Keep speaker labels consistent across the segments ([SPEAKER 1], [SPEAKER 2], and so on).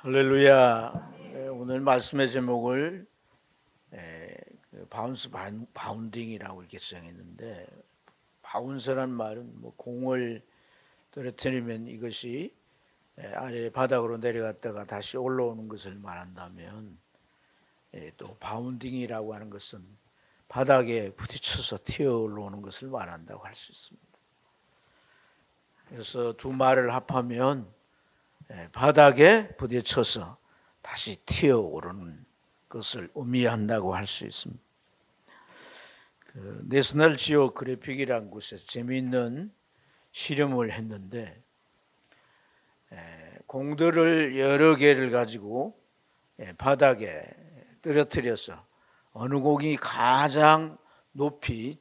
[SPEAKER 1] 할렐루야. 오늘 말씀의 제목을 바운스 바운딩이라고 이렇게 정했는데, 바운스란 말은 뭐 공을 떨어뜨리면 이것이 아래 바닥으로 내려갔다가 다시 올라오는 것을 말한다면, 또 바운딩이라고 하는 것은 바닥에 부딪혀서 튀어 올라오는 것을 말한다고 할 수 있습니다. 그래서 두 말을 합하면 바닥에 부딪혀서 다시 튀어오르는 것을 의미한다고 할 수 있습니다. 내셔널 지오그래픽이라는 곳에서 재미있는 실험을 했는데, 공들을 여러 개를 가지고 바닥에 떨어뜨려서 어느 공이 가장 높이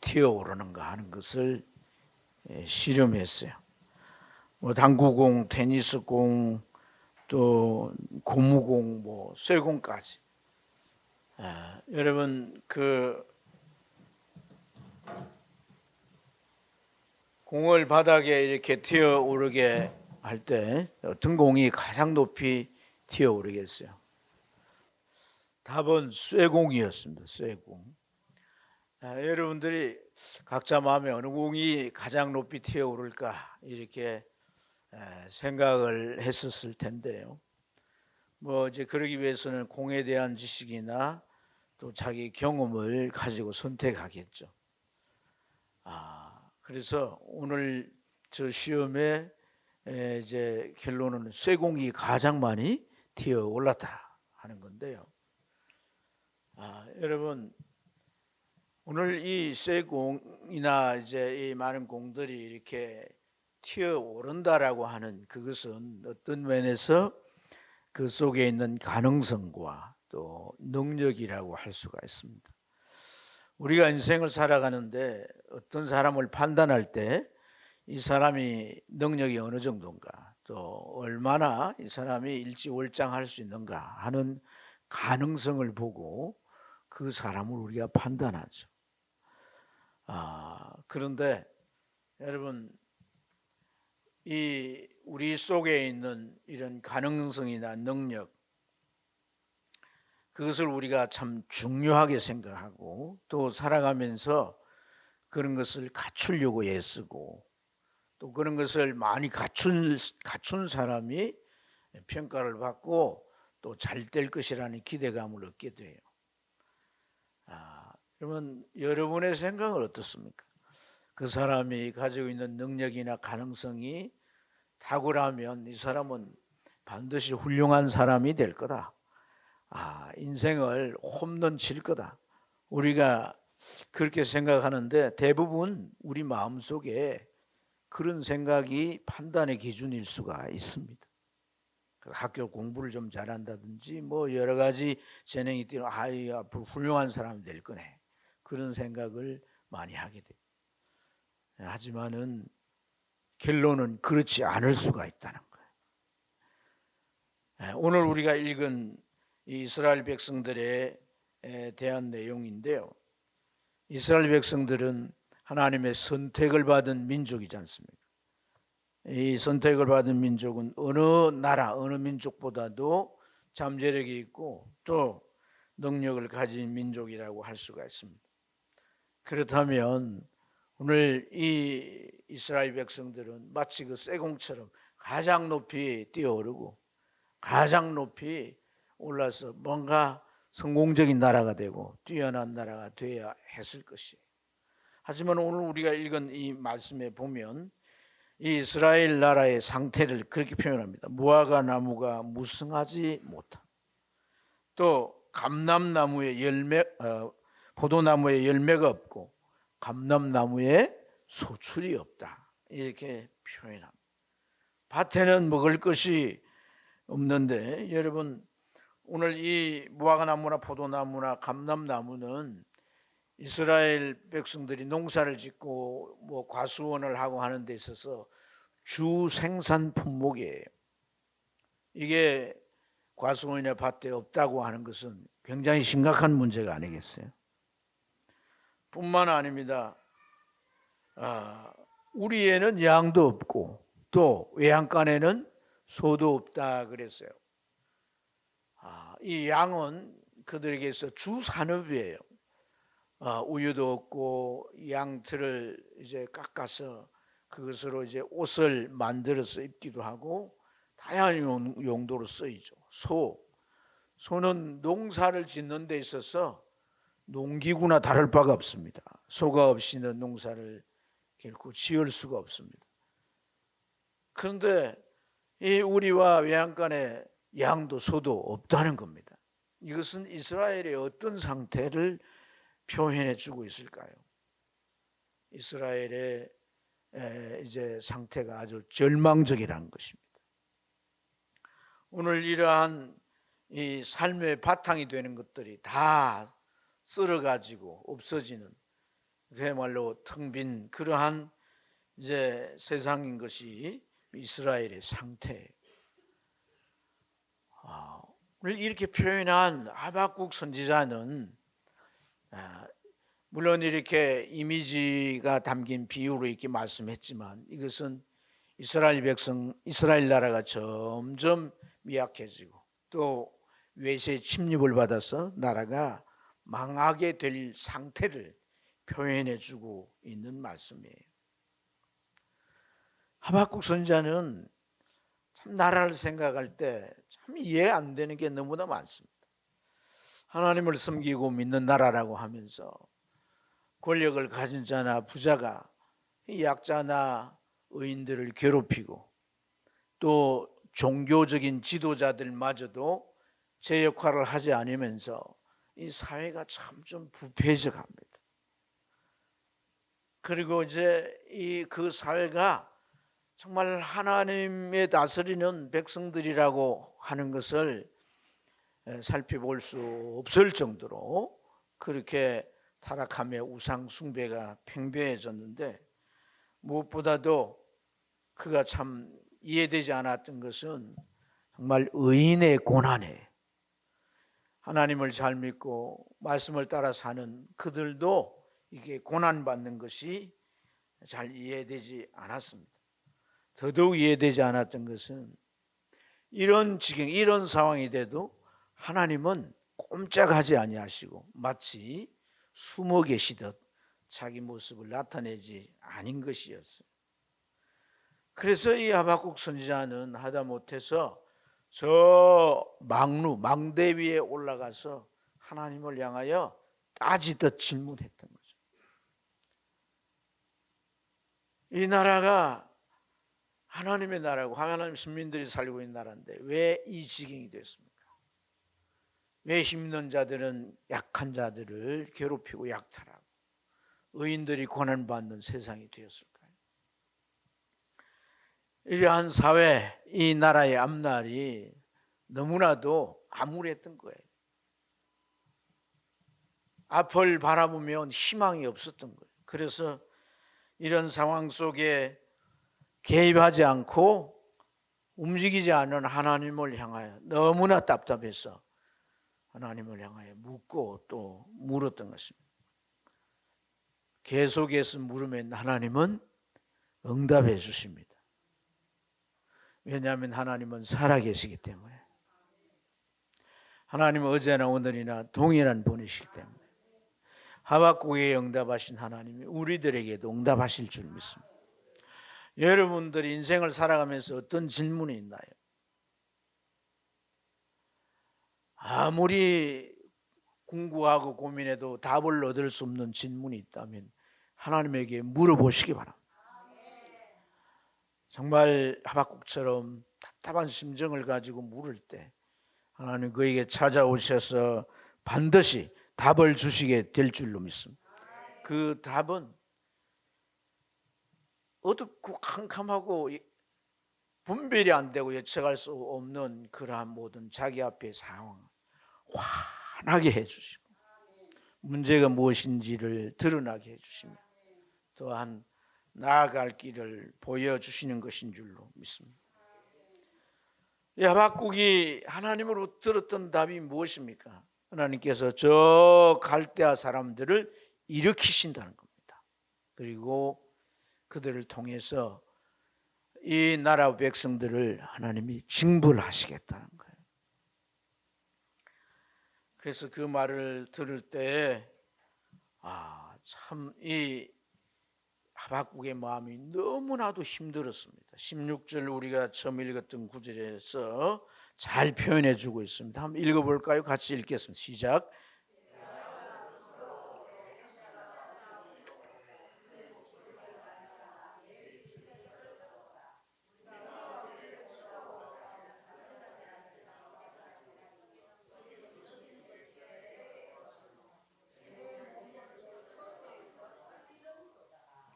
[SPEAKER 1] 튀어오르는가 하는 것을 실험했어요. 뭐 당구공, 테니스공, 또 고무공, 뭐 쇠공까지. 여러분, 그 공을 바닥에 이렇게 튀어 오르게 할 때 어떤 공이 가장 높이 튀어 오르겠어요? 답은 쇠공이었습니다. 쇠공. 여러분들이 각자 마음에 어느 공이 가장 높이 튀어 오를까 이렇게 생각을 했었을 텐데요. 뭐 이제 그러기 위해서는 공에 대한 지식이나 또 자기 경험을 가지고 선택하겠죠. 그래서 오늘 저 시험에 이제 결론은 쇠공이 가장 많이 튀어 올랐다 하는 건데요. 여러분, 오늘 이 쇠공이나 이제 이 많은 공들이 이렇게 튀어 오른다라고 하는 그것은 어떤 면에서 그 속에 있는 가능성과 또 능력이라고 할 수가 있습니다. 우리가 인생을 살아가는데 어떤 사람을 판단할 때 이 사람이 능력이 어느 정도인가, 또 얼마나 이 사람이 일지월장할 수 있는가 하는 가능성을 보고 그 사람을 우리가 판단하죠. 그런데 여러분, 이 우리 속에 있는 이런 가능성이나 능력, 그것을 우리가 참 중요하게 생각하고 또 살아가면서 그런 것을 갖추려고 애쓰고 또 그런 것을 많이 갖춘 사람이 평가를 받고 또 잘 될 것이라는 기대감을 얻게 돼요. 그러면 여러분의 생각은 어떻습니까? 그 사람이 가지고 있는 능력이나 가능성이 탁월하면 이 사람은 반드시 훌륭한 사람이 될 거다. 인생을 홈런 칠 거다. 우리가 그렇게 생각하는데 대부분 우리 마음속에 그런 생각이 판단의 기준일 수가 있습니다. 학교 공부를 좀 잘한다든지 뭐 여러 가지 재능이 뛰는 앞으로 훌륭한 사람이 될 거네. 그런 생각을 많이 하게 돼요. 하지만은 결론은 그렇지 않을 수가 있다는 거예요. 오늘 우리가 읽은 이스라엘 백성들에 대한 내용인데요. 이스라엘 백성들은 하나님의 선택을 받은 민족이지 않습니까? 이 선택을 받은 민족은 어느 나라, 어느 민족보다도 잠재력이 있고 또 능력을 가진 민족이라고 할 수가 있습니다. 그렇다면 오늘 이 이스라엘 백성들은 마치 그 쇠공처럼 가장 높이 뛰어오르고 가장 높이 올라서 뭔가 성공적인 나라가 되고 뛰어난 나라가 되어야 했을 것이에요. 하지만 오늘 우리가 읽은 이 말씀에 보면 이 이스라엘 나라의 상태를 그렇게 표현합니다. 무화과 나무가 무성하지 못한, 또 감람나무에 포도나무에 열매가 없고 감람나무에 소출이 없다, 이렇게 표현합니다. 밭에는 먹을 것이 없는데, 여러분, 오늘 이 무화과나무나 포도나무나 감람나무는 이스라엘 백성들이 농사를 짓고 뭐 과수원을 하고 하는 데 있어서 주 생산 품목이에요. 이게 과수원이나 밭에 없다고 하는 것은 굉장히 심각한 문제가 아니겠어요? 뿐만 아닙니다. 우리에는 양도 없고 또 외양간에는 소도 없다 그랬어요. 이 양은 그들에게서 주 산업이에요. 우유도 없고 양털을 이제 깎아서 그것으로 이제 옷을 만들어서 입기도 하고 다양한 용도로 쓰이죠. 소는 농사를 짓는 데 있어서 농기구나 다를 바가 없습니다. 소가 없이는 농사를 결코 지을 수가 없습니다. 그런데 이 우리와 외양간에 양도 소도 없다는 겁니다. 이것은 이스라엘의 어떤 상태를 표현해 주고 있을까요? 이스라엘의 이제 상태가 아주 절망적이라는 것입니다. 오늘 이러한 이 삶의 바탕이 되는 것들이 다 썰어가지고 없어지는 그야말로 텅 빈 그러한 이제 세상인 것이 이스라엘의 상태예요. 오늘 이렇게 표현한 하박국 선지자는 물론 이렇게 이미지가 담긴 비유로 이렇게 말씀했지만 이것은 이스라엘 백성, 이스라엘 나라가 점점 미약해지고 또 외세 침입을 받아서 나라가 망하게 될 상태를 표현해 주고 있는 말씀이에요. 하박국 선지자는 참 나라를 생각할 때 참 이해 안 되는 게 너무나 많습니다. 하나님을 섬기고 믿는 나라라고 하면서 권력을 가진 자나 부자가 약자나 의인들을 괴롭히고 또 종교적인 지도자들마저도 제 역할을 하지 않으면서 이 사회가 참 좀 부패해져 갑니다. 그리고 이제 그 사회가 정말 하나님의 다스리는 백성들이라고 하는 것을 살펴볼 수 없을 정도로 그렇게 타락하며 우상 숭배가 팽배해졌는데 무엇보다도 그가 참 이해되지 않았던 것은 정말 의인의 고난에 하나님을 잘 믿고 말씀을 따라 사는 그들도 이게 고난받는 것이 잘 이해되지 않았습니다. 더더욱 이해되지 않았던 것은 이런 지경, 이런 상황이 돼도 하나님은 꼼짝하지 아니하시고 마치 숨어 계시듯 자기 모습을 나타내지 않은 것이었어요. 그래서 이 하박국 선지자는 하다못해서 저 망대 위에 올라가서 하나님을 향하여 따지듯 질문했던 거죠. 이 나라가 하나님의 나라고 하나님 시민들이 살고 있는 나라인데 왜 이 지경이 됐습니까? 왜 힘있는 자들은 약한 자들을 괴롭히고 약탈하고 의인들이 고난받는 세상이 되었을까요? 이러한 사회, 이 나라의 앞날이 너무나도 암울했던 거예요. 앞을 바라보면 희망이 없었던 거예요. 그래서 이런 상황 속에 개입하지 않고 움직이지 않은 하나님을 향하여 너무나 답답해서 하나님을 향하여 묻고 또 물었던 것입니다. 계속해서 물으면 하나님은 응답해 주십니다. 왜냐하면 하나님은 살아계시기 때문에. 하나님은 어제나 오늘이나 동일한 분이시기 때문에. 하박국에 응답하신 하나님이 우리들에게도 응답하실 줄 믿습니다. 여러분들이 인생을 살아가면서 어떤 질문이 있나요? 아무리 궁구하고 고민해도 답을 얻을 수 없는 질문이 있다면 하나님에게 물어보시기 바랍니다. 정말 하박국처럼 답답한 심정을 가지고 물을 때 하나님 그에게 찾아오셔서 반드시 답을 주시게 될 줄로 믿습니다. 그 답은 어둡고 캄캄하고 분별이 안 되고 예측할 수 없는 그러한 모든 자기 앞의 상황을 환하게 해주시고 문제가 무엇인지를 드러나게 해주시며 또한 나아갈 길을 보여주시는 것인 줄로 믿습니다. 하박국이 하나님으로 들었던 답이 무엇입니까? 하나님께서 저 갈대아 사람들을 일으키신다는 겁니다. 그리고 그들을 통해서 이 나라 백성들을 하나님이 징벌하시겠다는 거예요. 그래서 그 말을 들을 때 참 이 하박국의 마음이 너무나도 힘들었습니다. 16절 우리가 처음 읽었던 구절에서 잘 표현해 주고 있습니다. 한번 읽어볼까요? 같이 읽겠습니다. 시작.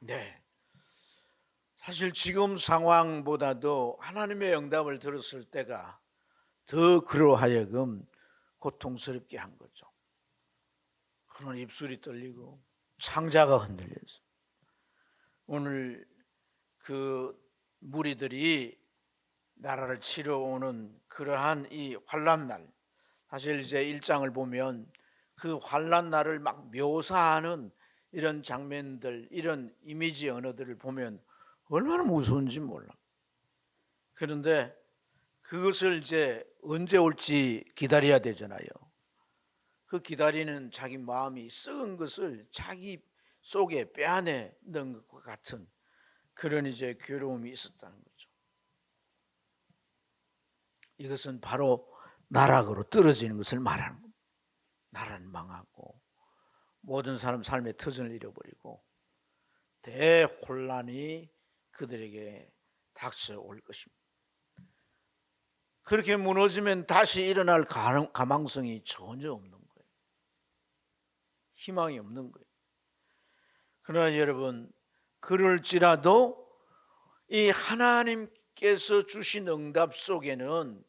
[SPEAKER 1] 네. 사실 지금 상황보다도 하나님의 응답을 들었을 때가 더 그러하여금 고통스럽게 한 거죠. 그런 입술이 떨리고 창자가 흔들렸어요. 오늘 그 무리들이 나라를 치러 오는 그러한 이 환난날, 사실 이제 1장을 보면 그 환난날을 막 묘사하는 이런 장면들, 이런 이미지 언어들을 보면 얼마나 무서운지 몰라. 그런데 그것을 이제 언제 올지 기다려야 되잖아요. 그 기다리는 자기 마음이 썩은 것을 자기 속에 빼앗아 넣은 것과 같은 그런 이제 괴로움이 있었다는 거죠. 이것은 바로 나락으로 떨어지는 것을 말하는 겁니다. 나라는 망하고 모든 사람 삶의 터전을 잃어버리고 대혼란이 그들에게 닥쳐올 것입니다. 그렇게 무너지면 다시 일어날 가망성이 전혀 없는 거예요. 희망이 없는 거예요. 그러나 여러분, 그럴지라도 이 하나님께서 주신 응답 속에는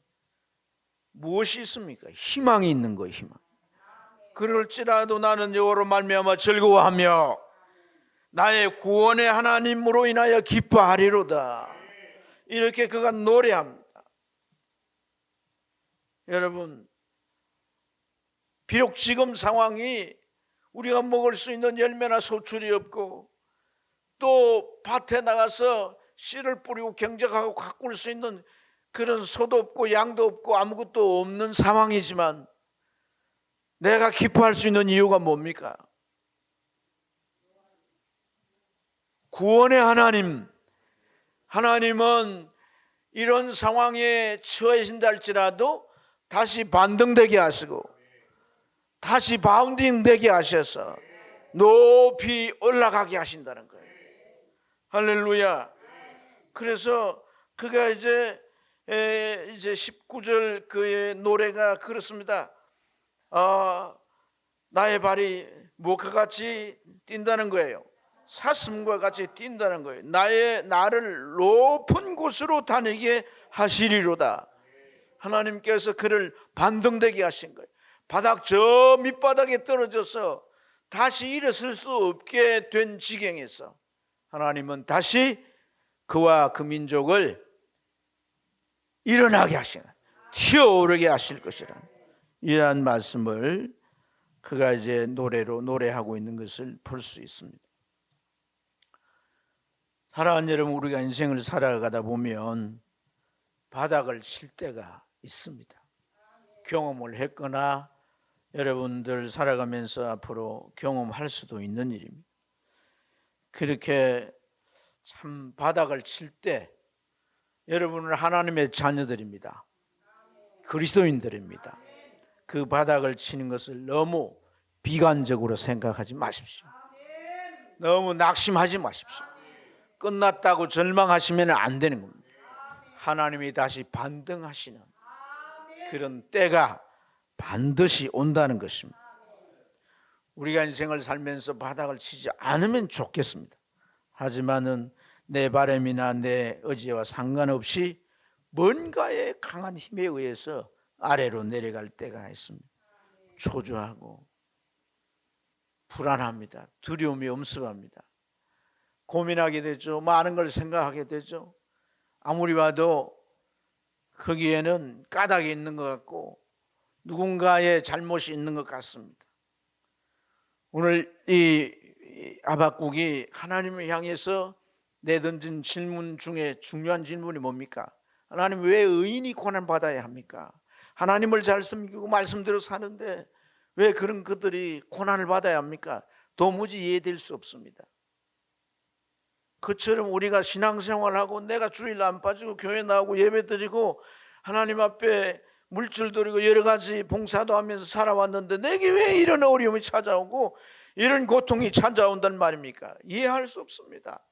[SPEAKER 1] 무엇이 있습니까? 희망이 있는 거예요. 희망. 그럴지라도 나는 여호와로 말미암아 즐거워하며 나의 구원의 하나님으로 인하여 기뻐하리로다. 이렇게 그가 노래합니다. 여러분, 비록 지금 상황이 우리가 먹을 수 있는 열매나 소출이 없고 또 밭에 나가서 씨를 뿌리고 경작하고 가꿀 수 있는 그런 소도 없고 양도 없고 아무것도 없는 상황이지만 내가 기뻐할 수 있는 이유가 뭡니까? 구원의 하나님은 이런 상황에 처해진다 할지라도 다시 반등되게 하시고 다시 바운딩되게 하셔서 높이 올라가게 하신다는 거예요. 할렐루야. 그래서 그가 이제 19절 그의 노래가 그렇습니다. 나의 발이 무엇과 같이 뛴다는 거예요. 사슴과 같이 뛴다는 거예요. 나를 높은 곳으로 다니게 하시리로다. 하나님께서 그를 반등되게 하신 거예요. 바닥 저 밑바닥에 떨어져서 다시 일어설 수 없게 된 지경에서 하나님은 다시 그와 그 민족을 일어나게 하시는, 튀어오르게 하실 것이라, 이러한 말씀을 그가 이제 노래로 노래하고 있는 것을 볼 수 있습니다. 사랑하는 여러분, 우리가 인생을 살아가다 보면 바닥을 칠 때가 있습니다. 경험을 했거나 여러분들 살아가면서 앞으로 경험할 수도 있는 일입니다. 그렇게 참 바닥을 칠 때 여러분은 하나님의 자녀들입니다. 그리스도인들입니다. 그 바닥을 치는 것을 너무 비관적으로 생각하지 마십시오. 너무 낙심하지 마십시오. 끝났다고 절망하시면 안 되는 겁니다. 하나님이 다시 반등하시는 그런 때가 반드시 온다는 것입니다. 우리가 인생을 살면서 바닥을 치지 않으면 좋겠습니다. 하지만은 내 바람이나 내 의지와 상관없이 뭔가의 강한 힘에 의해서 아래로 내려갈 때가 있습니다. 초조하고 불안합니다. 두려움이 엄습합니다. 고민하게 되죠. 많은 걸 생각하게 되죠. 아무리 봐도 거기에는 까닭이 있는 것 같고 누군가의 잘못이 있는 것 같습니다. 오늘 이 하박국이 하나님을 향해서 내던진 질문 중에 중요한 질문이 뭡니까? 하나님, 왜 의인이 고난받아야 합니까? 하나님을 잘 섬기고 말씀대로 사는데 왜 그런 그들이 고난을 받아야 합니까? 도무지 이해될 수 없습니다. 그처럼 우리가 신앙생활하고 내가 주일 안 빠지고 교회 나오고 예배 드리고 하나님 앞에 물질 드리고 여러 가지 봉사도 하면서 살아왔는데 내게 왜 이런 어려움이 찾아오고 이런 고통이 찾아온단 말입니까? 이해할 수 없습니다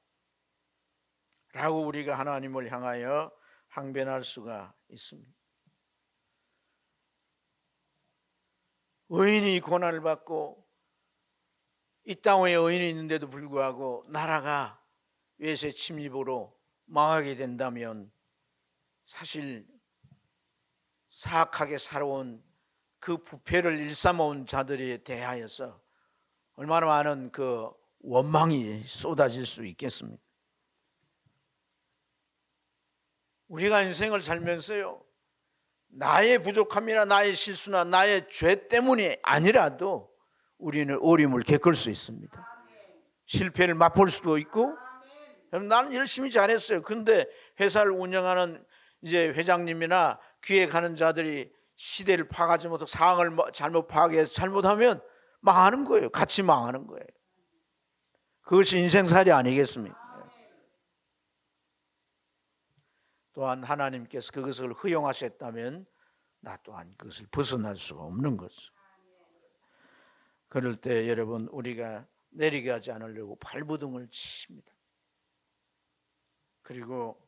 [SPEAKER 1] 라고 우리가 하나님을 향하여 항변할 수가 있습니다. 의인이 고난을 받고 이 땅에 의인이 있는데도 불구하고 나라가 외세 침입으로 망하게 된다면 사실 사악하게 살아온 그 부패를 일삼아온 자들에 대하여서 얼마나 많은 그 원망이 쏟아질 수 있겠습니까? 우리가 인생을 살면서요, 나의 부족함이나 나의 실수나 나의 죄 때문이 아니라도 우리는 어려움을 겪을 수 있습니다. 실패를 맛볼 수도 있고, 나는 열심히 잘했어요. 근데 회사를 운영하는 이제 회장님이나 기획하는 자들이 시대를 파악하지 못하고 상황을 잘못 파악해서 잘못하면 망하는 거예요. 같이 망하는 거예요. 그것이 인생살이 아니겠습니까? 또한 하나님께서 그것을 허용하셨다면 나 또한 그것을 벗어날 수가 없는 거죠. 그럴 때 여러분, 우리가 내리게 하지 않으려고 발버둥을 칩니다. 그리고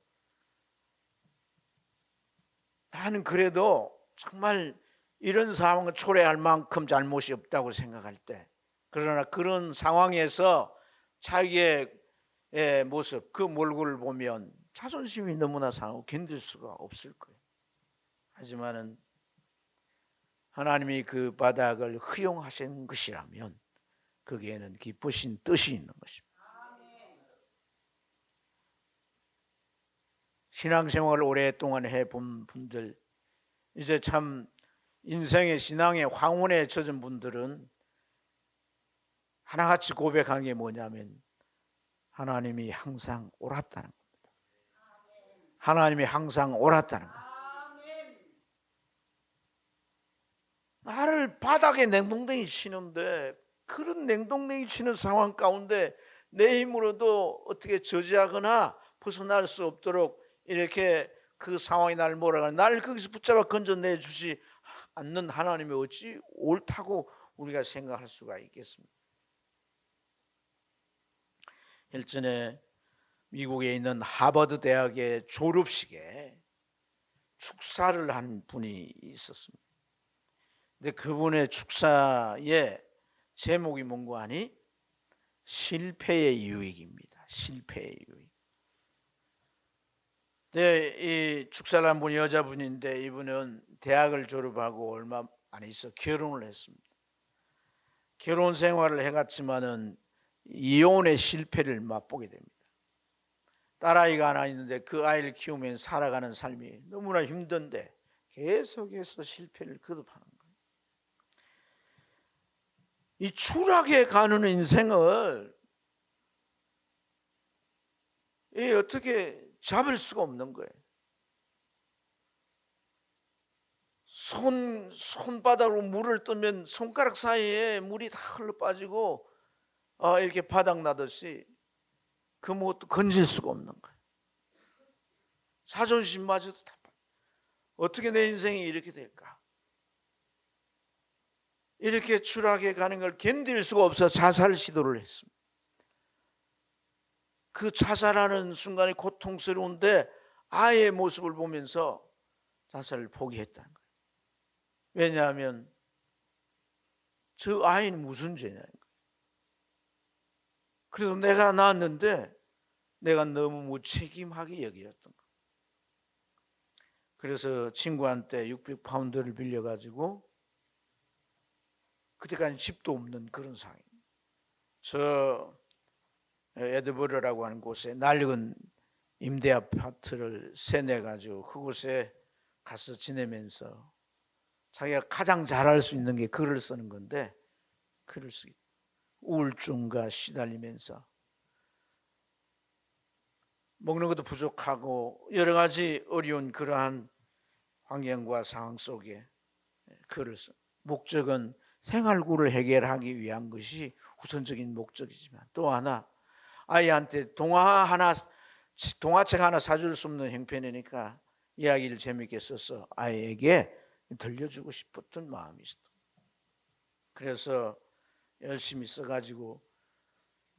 [SPEAKER 1] 나는 그래도 정말 이런 상황을 초래할 만큼 잘못이 없다고 생각할 때, 그러나 그런 상황에서 자기의 모습, 그 몰골을 보면 자존심이 너무나 상하고 견딜 수가 없을 거예요. 하지만은 하나님이 그 바닥을 허용하신 것이라면 거기에는 기쁘신 뜻이 있는 것입니다. 신앙생활을 오랫동안 해본 분들, 이제 참 인생의 신앙의 황혼에 젖은 분들은 하나같이 고백하는 게 뭐냐면 하나님이 항상 옳았다는 겁니다. 하나님이 항상 옳았다는 겁니다. 나를 바닥에 냉동댕이 치는데, 그런 냉동댕이 치는 상황 가운데 내 힘으로도 어떻게 저지하거나 벗어날 수 없도록 이렇게 그 상황이 나를 몰아가는, 나를 거기서 붙잡아 건져내 주지 않는 하나님이 어찌 옳다고 우리가 생각할 수가 있겠습니까? 일전에 미국에 있는 하버드 대학의 졸업식에 축사를 한 분이 있었습니다. 근데 그분의 축사의 제목이 뭔고 하니 실패의 유익입니다. 실패의 유익. 이 축사를 한 분이 여자분인데 이분은 대학을 졸업하고 얼마 안 있어 결혼을 했습니다. 결혼 생활을 해갔지만은 이혼의 실패를 맛보게 됩니다. 딸아이가 하나 있는데 그 아이를 키우면서 살아가는 삶이 너무나 힘든데 계속해서 실패를 거듭하는 거예요. 이 추락해 가는 인생을 어떻게 잡을 수가 없는 거예요. 손바닥으로 물을 뜨면 손가락 사이에 물이 다 흘러 빠지고 이렇게 바닥 나듯이 그 무엇도 건질 수가 없는 거예요. 자존심마저도 다 어떻게 내 인생이 이렇게 될까? 이렇게 추락해 가는 걸 견딜 수가 없어 자살 시도를 했습니다. 그 자살하는 순간이 고통스러운데 아이의 모습을 보면서 자살을 포기했다는 거예요. 왜냐하면 저 아이는 무슨 죄냐는 거예요. 그래서 내가 낳았는데 내가 너무 무책임하게 여겼던 거예요. 그래서 친구한테 600파운드를 빌려가지고, 그때까지 집도 없는 그런 상황입니다. 저 에드버러라고 하는 곳에 낡은 임대 아파트를 세내가지고 그곳에 가서 지내면서 자기가 가장 잘할 수 있는 게 글을 쓰는 건데, 글을 쓰기 우울증과 시달리면서 먹는 것도 부족하고 여러 가지 어려운 그러한 환경과 상황 속에 글을 써. 목적은 생활고를 해결하기 위한 것이 우선적인 목적이지만 또 하나 아이한테 동화책 하나 사줄 수 없는 형편이니까 이야기를 재미있게 써서 아이에게 들려주고 싶었던 마음이 있었다. 그래서 열심히 써가지고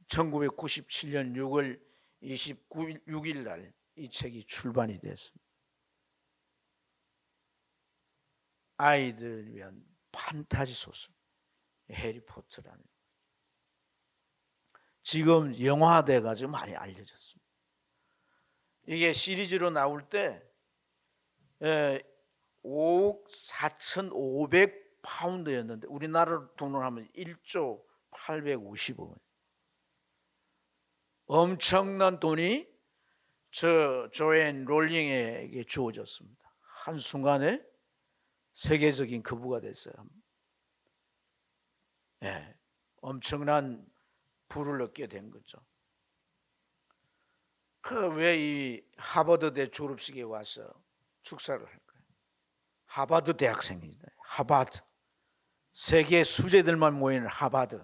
[SPEAKER 1] 1997년 6월 6일 날 이 책이 출판이 됐습니다. 아이들을 위한 판타지 소설 해리포터라는, 지금 영화돼가지고 많이 알려졌습니다. 이게 시리즈로 나올 때 5억 4,500 파운드였는데 우리나라 돈으로 하면 1조 850억 원. 엄청난 돈이 저 조앤 롤링에게 주어졌습니다. 한순간에 세계적인 거부가 됐어요. 네, 엄청난 부를 얻게 된 거죠. 왜 이 하버드대 졸업식에 와서 축사를 할까요? 하버드 대학생이다. 하버드. 세계 수재들만 모이는 하버드.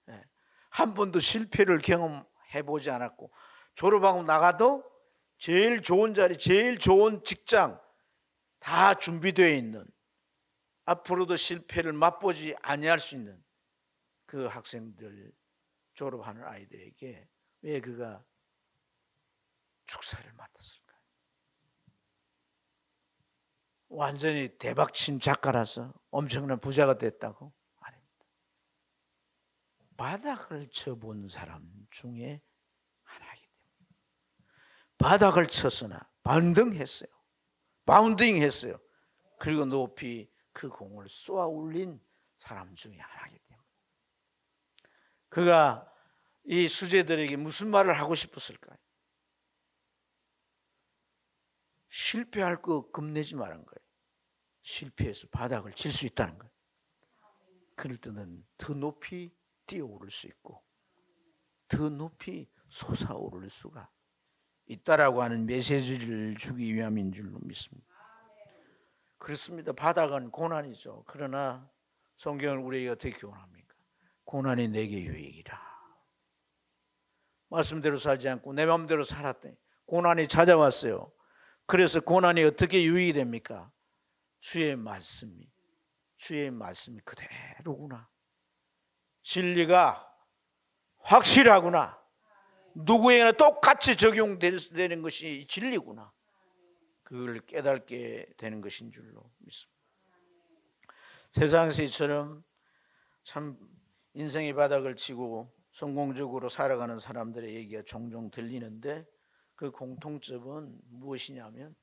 [SPEAKER 1] 네, 한 번도 실패를 경험해보지 않았고 졸업하고 나가도 제일 좋은 자리, 제일 좋은 직장 다 준비되어 있는, 앞으로도 실패를 맛보지 아니할 수 있는 그 학생들, 졸업하는 아이들에게 왜 그가 축사를 맡았을까요? 완전히 대박친 작가라서 엄청난 부자가 됐다고? 아닙니다. 바닥을 쳐본 사람 중에 하나이기 때문에. 바닥을 쳤으나 반등했어요. 바운딩 했어요. 그리고 높이 그 공을 쏘아 올린 사람 중에 하나이기 때문에. 그가 이 수재들에게 무슨 말을 하고 싶었을까요? 실패할 거 겁내지 말은 거예요. 실패해서 바닥을 칠 수 있다는 거예요. 그럴 때는 더 높이 뛰어오를 수 있고 더 높이 솟아오를 수가 있다라고 하는 메시지를 주기 위함인 줄로 믿습니다. 그렇습니다. 바닥은 고난이죠. 그러나 성경은 우리에게 어떻게 교훈합니까? 고난이 내게 유익이라. 말씀대로 살지 않고 내 마음대로 살았더니 고난이 찾아왔어요. 그래서 고난이 어떻게 유익이 됩니까? 주의 말씀이 그대로구나. 진리가 확실하구나. 누구에게나 똑같이 적용되는 것이 진리구나. 그걸 깨닫게 되는 것인 줄로 믿습니다. 세상에서 이처럼 참 인생의 바닥을 치고 성공적으로 살아가는 사람들의 얘기가 종종 들리는데 그 공통점은 무엇이냐면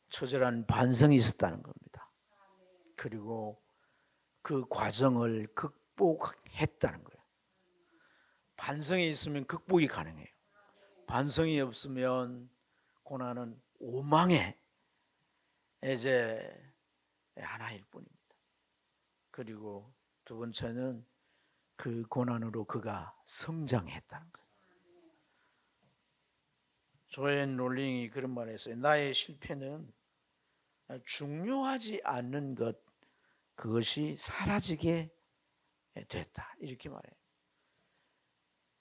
[SPEAKER 1] 처절한 반성이 있었다는 겁니다. 그리고 그 과정을 극복했다는 거예요. 반성이 있으면 극복이 가능해요. 반성이 없으면 고난은 오망의 이제 하나일 뿐입니다. 그리고 두 번째는 그 고난으로 그가 성장했다는 거예요. 조앤 롤링이 그런 말을 했어요. 나의 실패는 중요하지 않는 것, 그것이 사라지게 됐다. 이렇게 말해요.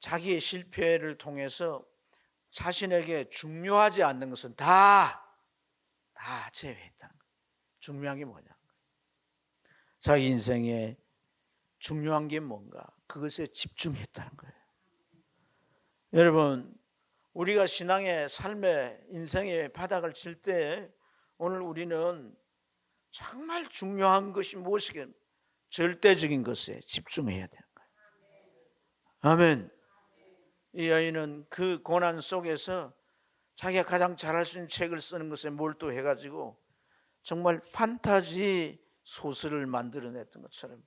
[SPEAKER 1] 자기의 실패를 통해서 자신에게 중요하지 않는 것은 다 제외했다는 거예요. 중요한 게 뭐냐? 자기 인생에 중요한 게 뭔가, 그것에 집중했다는 거예요. 여러분, 우리가 신앙의 삶의 인생의 바닥을 칠 때 오늘 우리는 정말 중요한 것이 무엇이겠, 절대적인 것에 집중해야 되는 거예요. 아멘. 이 여인은 그 고난 속에서 자기가 가장 잘할 수 있는 책을 쓰는 것에 몰두해가지고 정말 판타지 소설을 만들어냈던 것처럼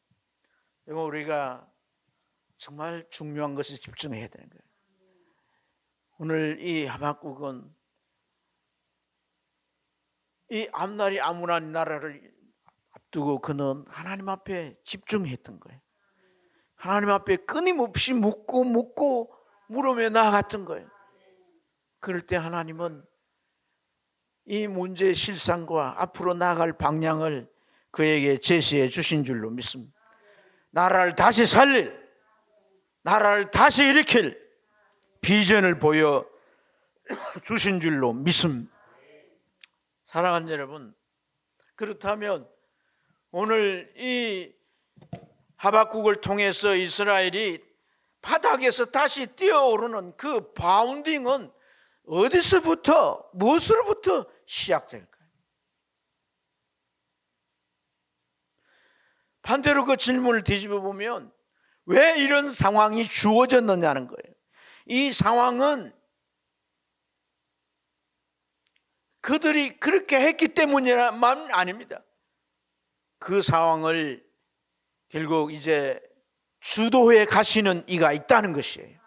[SPEAKER 1] 우리가 정말 중요한 것에 집중해야 되는 거예요. 오늘 이 하박국은 이 앞날이 암울한 나라를 앞두고 그는 하나님 앞에 집중했던 거예요. 하나님 앞에 끊임없이 묻고 물음에 나아갔던 거예요. 그럴 때 하나님은 이 문제의 실상과 앞으로 나아갈 방향을 그에게 제시해 주신 줄로 믿습니다. 나라를 다시 살릴, 나라를 다시 일으킬 비전을 보여 주신 줄로 믿습니다. 사랑하는 여러분, 그렇다면 오늘 이 하박국을 통해서 이스라엘이 바닥에서 다시 뛰어오르는 그 바운딩은 어디서부터, 무엇으로부터 시작될까요? 반대로 그 질문을 뒤집어 보면 왜 이런 상황이 주어졌느냐는 거예요. 이 상황은 그들이 그렇게 했기 때문이만 아닙니다. 그 상황을 결국 이제 주도해 가시는 이가 있다는 것이에요.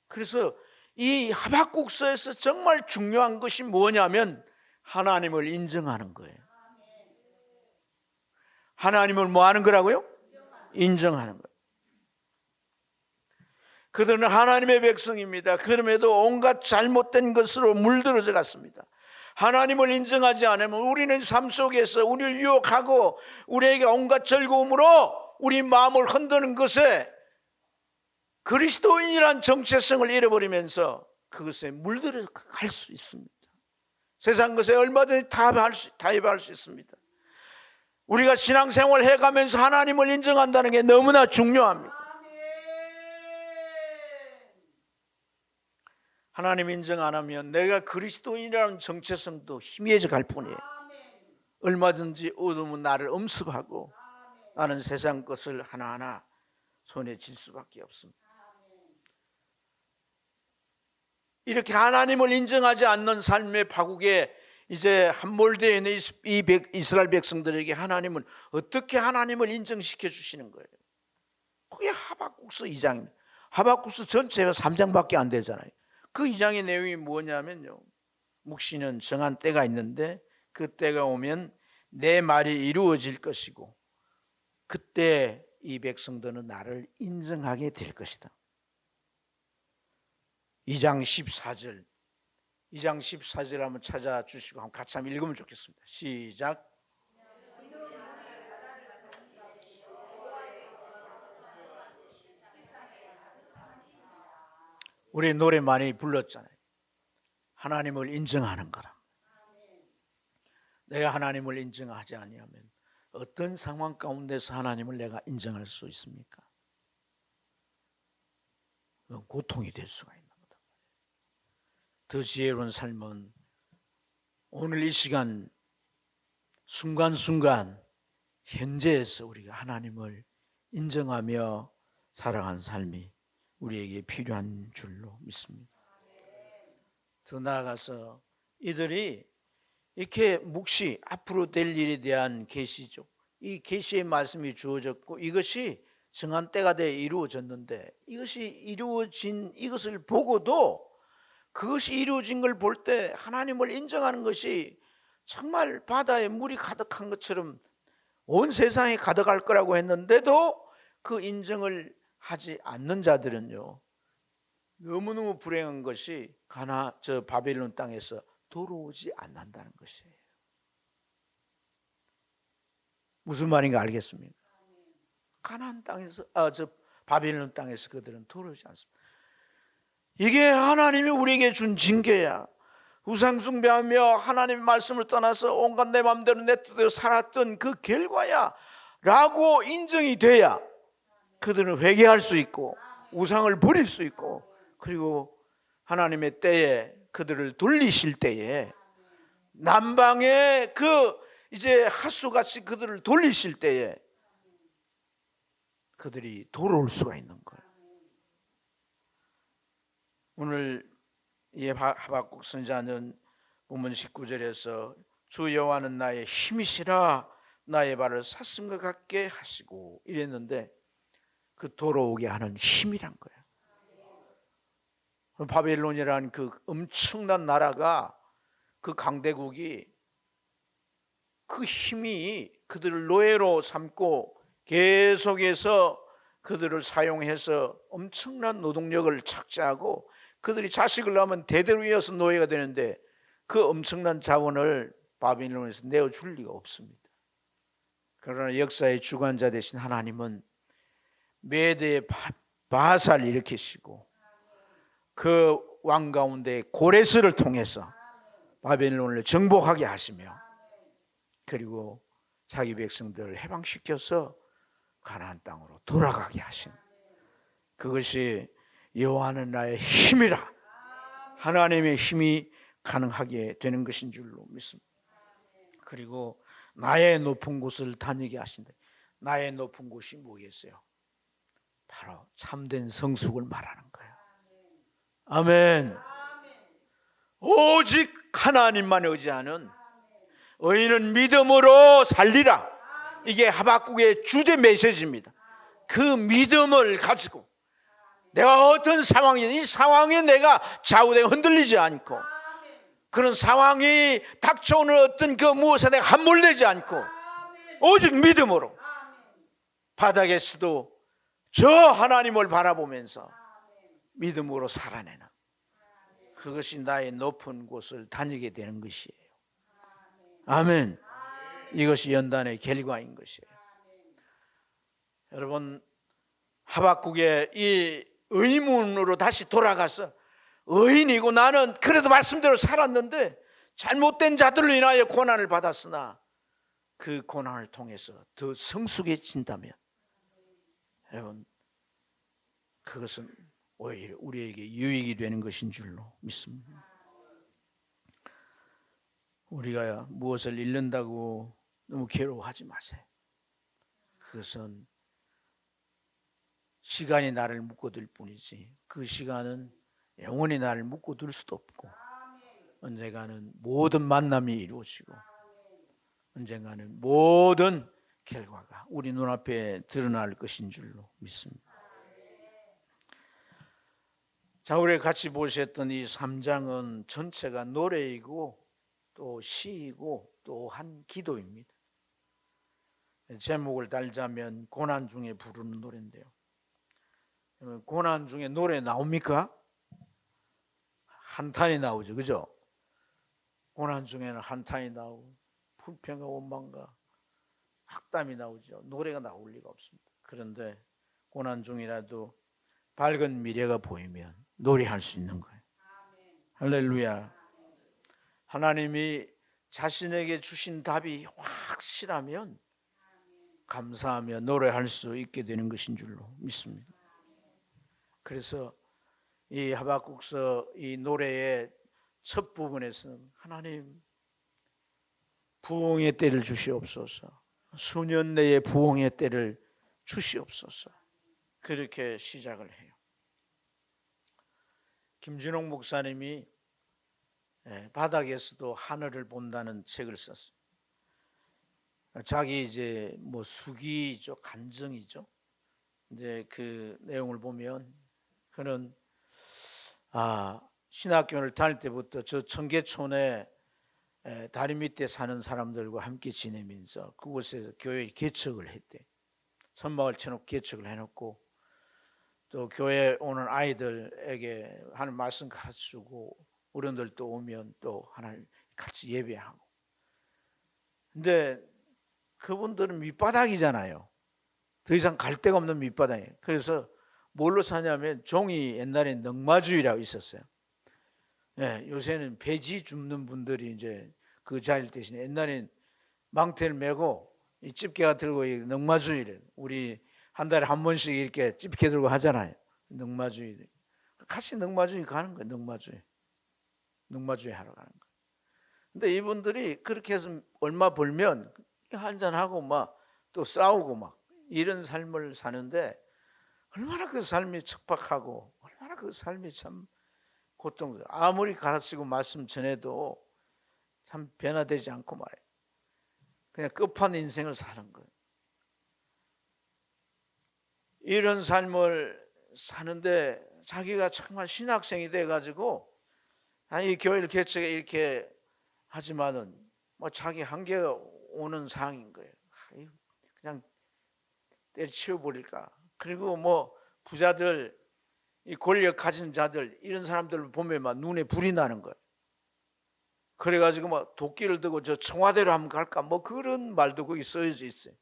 [SPEAKER 1] 그래서 이 하박국서에서 정말 중요한 것이 뭐냐면 하나님을 인정하는 거예요. 하나님을 뭐 하는 거라고요? 인정하는 거예요. 그들은 하나님의 백성입니다. 그럼에도 온갖 잘못된 것으로 물들어져 갔습니다. 하나님을 인정하지 않으면 우리는 삶 속에서 우리를 유혹하고 우리에게 온갖 즐거움으로 우리 마음을 흔드는 것에 그리스도인이란 정체성을 잃어버리면서 그것에 물들어 갈 수 있습니다. 세상 것에 얼마든지 타협할 수 있습니다. 우리가 신앙생활을 해가면서 하나님을 인정한다는 게 너무나 중요합니다. 하나님 인정 안 하면 내가 그리스도인이라는 정체성도 희미해져 갈 뿐이에요. 얼마든지 어둠은 나를 엄습하고 나는 세상 것을 하나하나 손에 쥘 수밖에 없습니다. 이렇게 하나님을 인정하지 않는 삶의 파국에 이제 함몰되어 있는 이 이스라엘 백성들에게 하나님은 어떻게 하나님을 인정시켜 주시는 거예요? 그게 하박국서 2장입니다. 하박국서 전체가 3장밖에 안 되잖아요. 그 2장의 내용이 뭐냐면요, 묵시는 정한 때가 있는데 그 때가 오면 내 말이 이루어질 것이고 그때 이 백성들은 나를 인정하게 될 것이다. 2장 14절 한번 찾아주시고 한번 같이 한번 읽으면 좋겠습니다. 시작. 우리 노래 많이 불렀잖아요. 하나님을 인정하는 거라. 내가 하나님을 인정하지 아니하면 어떤 상황 가운데서 하나님을 내가 인정할 수 있습니까? 그건 고통이 될 수가 있는 거다. 더 지혜로운 삶은 오늘 이 시간 순간순간 현재에서 우리가 하나님을 인정하며 살아가는 삶이 우리에게 필요한 줄로 믿습니다. 더 나아가서 이들이 이렇게 묵시 앞으로 될 일에 대한 계시죠. 이 계시의 말씀이 주어졌고 이것이 정한 때가 되어 이루어졌는데 이것이 이루어진 이것을 보고도 그것이 이루어진 걸 볼 때 하나님을 인정하는 것이 정말 바다에 물이 가득한 것처럼 온 세상에 가득할 거라고 했는데도 그 인정을 하지 않는 자들은요, 너무너무 불행한 것이 바벨론 땅에서 돌아오지 않는다는 것이에요. 무슨 말인가 알겠습니까? 가나안 땅에서 바벨론 땅에서 그들은 돌아오지 않습니다. 이게 하나님이 우리에게 준 징계야. 우상 숭배하며 하나님의 말씀을 떠나서 온갖 내 마음대로 내 뜻대로 살았던 그 결과야 라고 인정이 돼야 그들은 회개할 수 있고 우상을 버릴 수 있고, 그리고 하나님의 때에 그들을 돌리실 때에 남방의 그 이제 하수같이 그들을 돌리실 때에 그들이 돌아올 수가 있는 거예요. 오늘 이 하박국 선지자는 본문 19절에서 주 여호와는 나의 힘이시라 나의 발을 사슴과 같게 하시고 이랬는데 그 돌아오게 하는 힘이란 거예요. 바벨론이라는 그 엄청난 나라가, 그 강대국이 그 힘이 그들을 노예로 삼고 계속해서 그들을 사용해서 엄청난 노동력을 착취하고 그들이 자식을 낳으면 대대로 이어서 노예가 되는데 그 엄청난 자원을 바빌론에서 내어줄 리가 없습니다. 그러나 역사의 주관자 되신 하나님은 메대의 바사를 일으키시고 그 왕 가운데 고레스를 통해서 바벨론을 정복하게 하시며 그리고 자기 백성들을 해방시켜서 가나안 땅으로 돌아가게 하신, 그것이 여호와는 나의 힘이라, 하나님의 힘이 가능하게 되는 것인 줄로 믿습니다. 그리고 나의 높은 곳을 다니게 하신다. 나의 높은 곳이 뭐겠어요? 바로 참된 성숙을 말하는 거예요. 아멘. 오직 하나님만 의지하는 의인은 믿음으로 살리라. 이게 하박국의 주제 메시지입니다. 그 믿음을 가지고 내가 어떤 상황이든 이 상황에 내가 좌우되어 흔들리지 않고, 그런 상황이 닥쳐오는 어떤 그 무엇에 내가 함몰되지 않고 오직 믿음으로 바닥에서도 저 하나님을 바라보면서 믿음으로 살아내는, 그것이 나의 높은 곳을 다니게 되는 것이에요. 아멘. 이것이 연단의 결과인 것이에요. 여러분, 하박국의 이 의문으로 다시 돌아가서 의인이고 나는 그래도 말씀대로 살았는데 잘못된 자들로 인하여 고난을 받았으나 그 고난을 통해서 더 성숙해진다면 여러분, 그것은 오히려 우리에게 유익이 되는 것인 줄로 믿습니다. 우리가 무엇을 잃는다고 너무 괴로워하지 마세요. 그것은 시간이 나를 묶어둘 뿐이지 그 시간은 영원히 나를 묶어둘 수도 없고, 언젠가는 모든 만남이 이루어지고 언젠가는 모든 결과가 우리 눈앞에 드러날 것인 줄로 믿습니다. 자, 우리 같이 보셨던 이 3장은 전체가 노래이고 또 시이고 또 한 기도입니다. 제목을 달자면 고난 중에 부르는 노래인데요. 고난 중에 노래 나옵니까? 한탄이 나오죠, 그죠? 고난 중에는 한탄이 나오고 불평과 원망과 악담이 나오죠. 노래가 나올 리가 없습니다. 그런데 고난 중이라도 밝은 미래가 보이면 노래할 수 있는 거예요. 할렐루야. 하나님이 자신에게 주신 답이 확실하면 감사하며 노래할 수 있게 되는 것인 줄로 믿습니다. 그래서 이 하박국서 이 노래의 첫 부분에서는 하나님 부흥의 때를 주시옵소서, 수년 내에 부흥의 때를 주시옵소서, 그렇게 시작을 해요. 김준옥 목사님이 바닥에서도 하늘을 본다는 책을 썼어요. 자기 이제 뭐 수기죠, 간증이죠. 이제 그 내용을 보면 그는 신학교를 다닐 때부터 저 청계촌에 다리 밑에 사는 사람들과 함께 지내면서 그곳에서 교회 개척을 했대. 선막을 쳐놓고 개척을 해놓고 또 교회 오는 아이들에게 하는 말씀 가르쳐주고 어른들도 오면 또 하나님 같이 예배하고. 근데 그분들은 밑바닥이잖아요. 더 이상 갈 데가 없는 밑바닥이에요. 그래서 뭘로 사냐면 종이 옛날에 넝마주의라고 있었어요. 요새는 배지 줍는 분들이 이제 그 자리를 대신에 옛날엔 망태를 메고 이 집게가 들고 넝마주의를 우리 한 달에 한 번씩 이렇게 집게 들고 하잖아요. 넝마주의 같이 넝마주의 가는 거예요. 넝마주의 하러 가는 거예요. 근데 이분들이 그렇게 해서 얼마 벌면 한잔하고 막 또 싸우고 막 이런 삶을 사는데 얼마나 그 삶이 척박하고 얼마나 그 삶이 참 고통스러워. 아무리 가르치고 말씀 전해도 참 변화되지 않고 말이에요. 그냥 끝판 인생을 사는 거예요. 이런 삶을 사는데 자기가 정말 신학생이 돼가지고 이 교회를 개척해 이렇게 하지만은 뭐 자기 한계가 오는 상황인 거예요. 그냥 때려치워버릴까, 그리고 뭐 부자들, 이 권력 가진 자들, 이런 사람들을 보면 막 눈에 불이 나는 거예요. 그래가지고 막 도끼를 들고 저 청와대로 한번 갈까 뭐 그런 말도 거기 써져 있어요.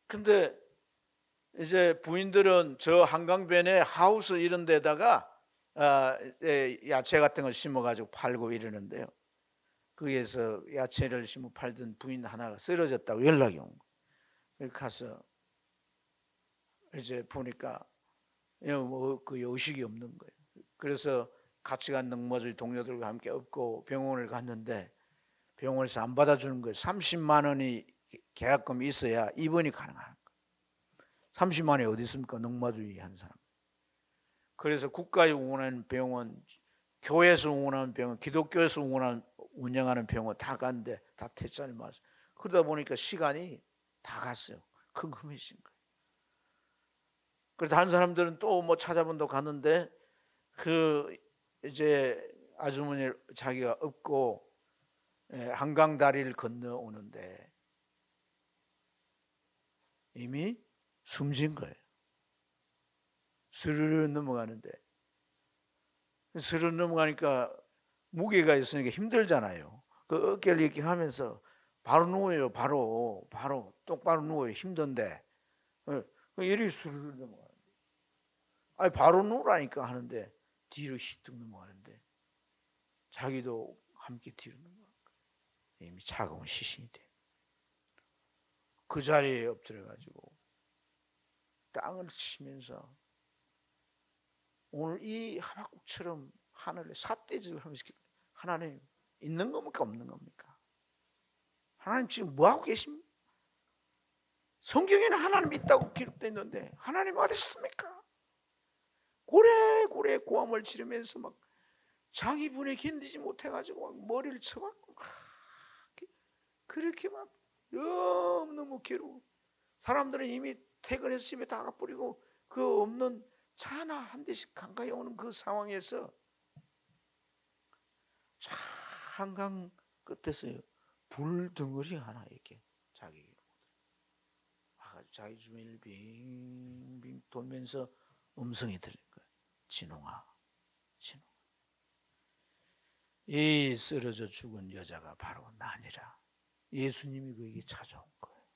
[SPEAKER 1] 근데 이제 부인들은 저 한강변에 하우스 이런 데다가 야채 같은 걸 심어가지고 팔고 이러는데요. 거기에서 야채를 심어 팔던 부인 하나가 쓰러졌다고 연락이 온 거예요. 가서 이제 보니까 그 의식이 없는 거예요. 그래서 같이 간 넉마주의 동료들과 함께 업고 병원을 갔는데 병원에서 안 받아주는 거예요. 30만 원이 계약금이 있어야 입원이 가능한 거예요. 30만 원이 어디 있습니까? 넉마주의 한 사람. 그래서 국가에 운영하는 병원, 교회에서 운영하는 병원, 기독교에서 운영하는 병원 다 갔는데 다 퇴짜를 맞았어요. 그러다 보니까 시간이 다 갔어요. 큰 금이신 거예요. 그래서 다른 사람들은 또 뭐 찾아본다고 갔는데 그 이제 아주머니 자기가 업고 한강 다리를 건너오는데 이미 숨진 거예요. 스르르 넘어가는데 스르르 넘어가니까 무게가 있으니까 힘들잖아요. 그 어깨를 이렇게 하면서 바로 누워요. 바로 똑바로 누워요. 힘든데 이리 스르르 넘어가는데 아니 바로 누우라니까 하는데 뒤로 휘뚝 넘어가는데 자기도 함께 뒤로 넘어간 거예요. 이미 차가운 시신이 돼. 그 자리에 엎드려가지고 땅을 치면서 오늘 이 하박국처럼 하늘에 삿대질을 하면서 하나님 있는 겁니까 없는 겁니까? 하나님 지금 뭐하고 계십니까? 성경에는 하나님 있다고 기록되어 있는데 하나님 어디 있습니까? 고래고래 고함을 지르면서 막 자기 분에 견디지 못해가지고 막 머리를 쳐박고 그렇게 막 너무너무 괴로워. 사람들은 이미 퇴근해서 집에 다 가버리고 그 없는 차 하나 한 대씩 가까이 오는 그 상황에서 저 한강 끝에서 불덩어리 하나 이렇게 자기 주변을 빙빙 돌면서 음성이 들린 거예요. 진홍아, 진홍아. 이 쓰러져 죽은 여자가 바로 나니라. 예수님이 그에게 찾아온 거예요.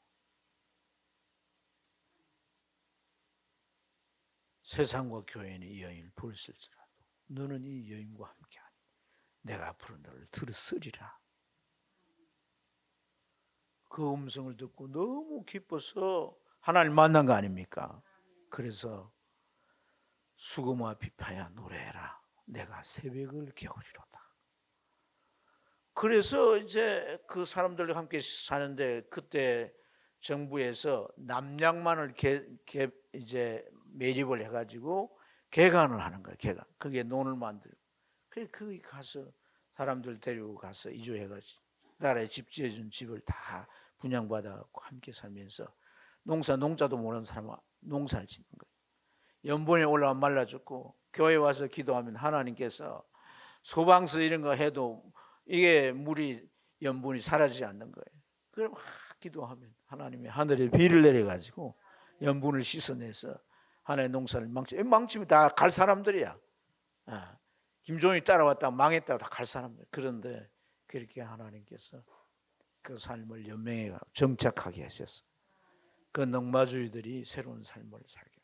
[SPEAKER 1] 세상과 교회는 이 여인을 벌쓸지라도 너는 이 여인과 함께하니 내가 앞으로 너를 들으리라. 그 음성을 듣고 너무 기뻐서 하나님 만난 거 아닙니까? 그래서 수고와 비파야 노래해라. 내가 새벽을 겨우리로다. 그래서 이제 그 사람들과 함께 사는데 그때 정부에서 남양만을 이제 매립을 해가지고 개간을 하는 거예요. 개간. 그게 논을 만들고. 그래 거기 가서 사람들 데리고 가서 이주해가지고 나라에 집 지어준 집을 다 분양받아갖고 함께 살면서 농자도 모르는 사람은 농사를 짓는 거예요. 연분에 올라와 말라 죽고 교회 와서 기도하면 하나님께서 소방서 이런 거 해도 이게 물이 염분이 사라지지 않는 거예요. 그럼 막 기도하면 하나님이 하늘에 비를 내려가지고 염분을 씻어내서 하나의 농사를 망치면 다 갈 사람들이야. 김종이 따라왔다 망했다고 다 갈 사람들. 그런데 그렇게 하나님께서 그 삶을 연명해 정착하게 하셨어. 그 넉마주의들이 새로운 삶을 살게.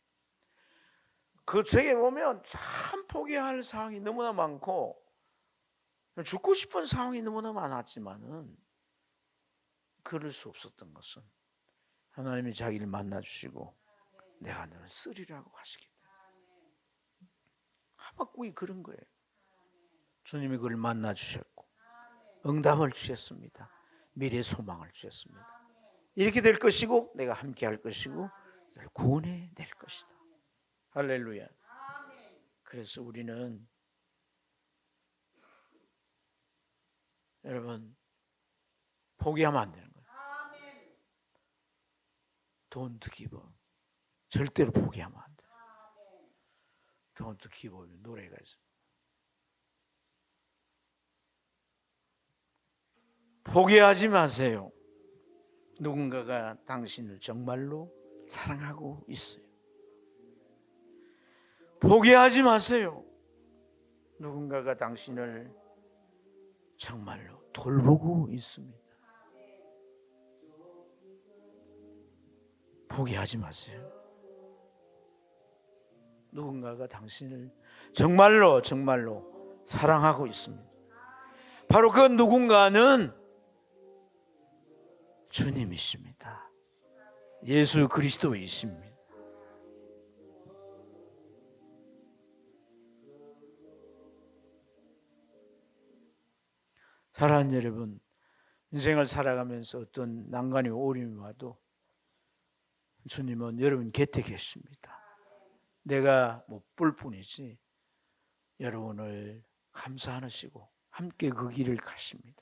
[SPEAKER 1] 그 책에 보면 참 포기할 상황이 너무나 많고 죽고 싶은 상황이 너무나 많았지만은 그럴 수 없었던 것은 하나님이 자기를 만나주시고 내가 너를 쓰리라고 하시기 때문에. 하박국이 그런 거예요. 주님이 그를 만나주셨고 응답을 주셨습니다. 미래 소망을 주셨습니다. 이렇게 될 것이고 내가 함께 할 것이고 너를 구원해낼 것이다. 할렐루야. 그래서 우리는 여러분 포기하면 안 되는 거예요. Don't give up. 절대로 포기하면 안 돼요. Don't give up. 노래가 있어요. 포기하지 마세요. 누군가가 당신을 정말로 사랑하고 있어요. 포기하지 마세요. 누군가가 당신을 정말로 돌보고 있습니다. 포기하지 마세요. 누군가가 당신을 정말로 사랑하고 있습니다. 바로 그 누군가는 주님이십니다. 예수 그리스도이십니다. 사랑하는 여러분, 인생을 살아가면서 어떤 난관이 어려움이 와도 주님은 여러분 곁에 계십니다. 내가 못 볼 뿐이지 여러분을 감사하시고 함께 그 길을 가십니다.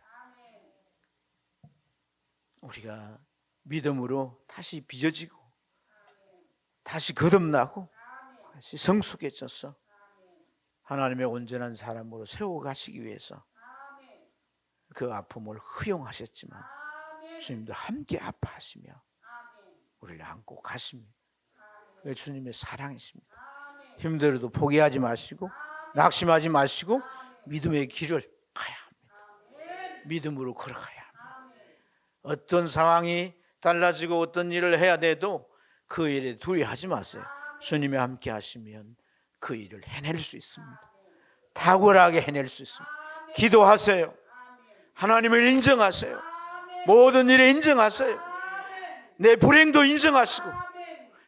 [SPEAKER 1] 우리가 믿음으로 다시 빚어지고 다시 거듭나고 다시 성숙해져서 하나님의 온전한 사람으로 세워가시기 위해서 그 아픔을 허용하셨지만 주님도 함께 아파하시며 우리를 안고 가십니다. 그게 주님의 사랑이십니다. 힘들어도 포기하지 마시고 낙심하지 마시고 믿음의 길을 가야 합니다. 믿음으로 걸어가야 합니다. 어떤 상황이 달라지고 어떤 일을 해야 돼도 그 일에 두려워하지 마세요. 주님이 함께 하시면 그 일을 해낼 수 있습니다. 탁월하게 해낼 수 있습니다. 기도하세요. 하나님을 인정하세요. 모든 일에 인정하세요. 내 불행도 인정하시고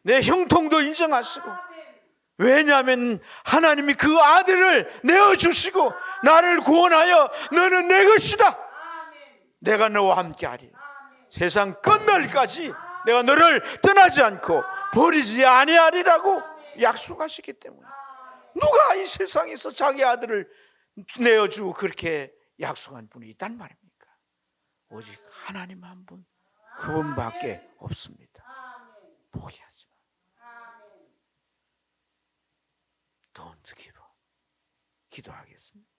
[SPEAKER 1] 내 형통도 인정하시고, 왜냐하면 하나님이 그 아들을 내어주시고 나를 구원하여 너는 내 것이다, 내가 너와 함께 하리라, 세상 끝날까지 내가 너를 떠나지 않고 버리지 아니하리라고 약속하시기 때문에 누가 이 세상에서 자기 아들을 내어주고 그렇게 약속한 분이 있단 말입니까? 오직 하나님 한 분, 그분밖에 없습니다. 포기하지 마. Don't give up. 기도하겠습니다.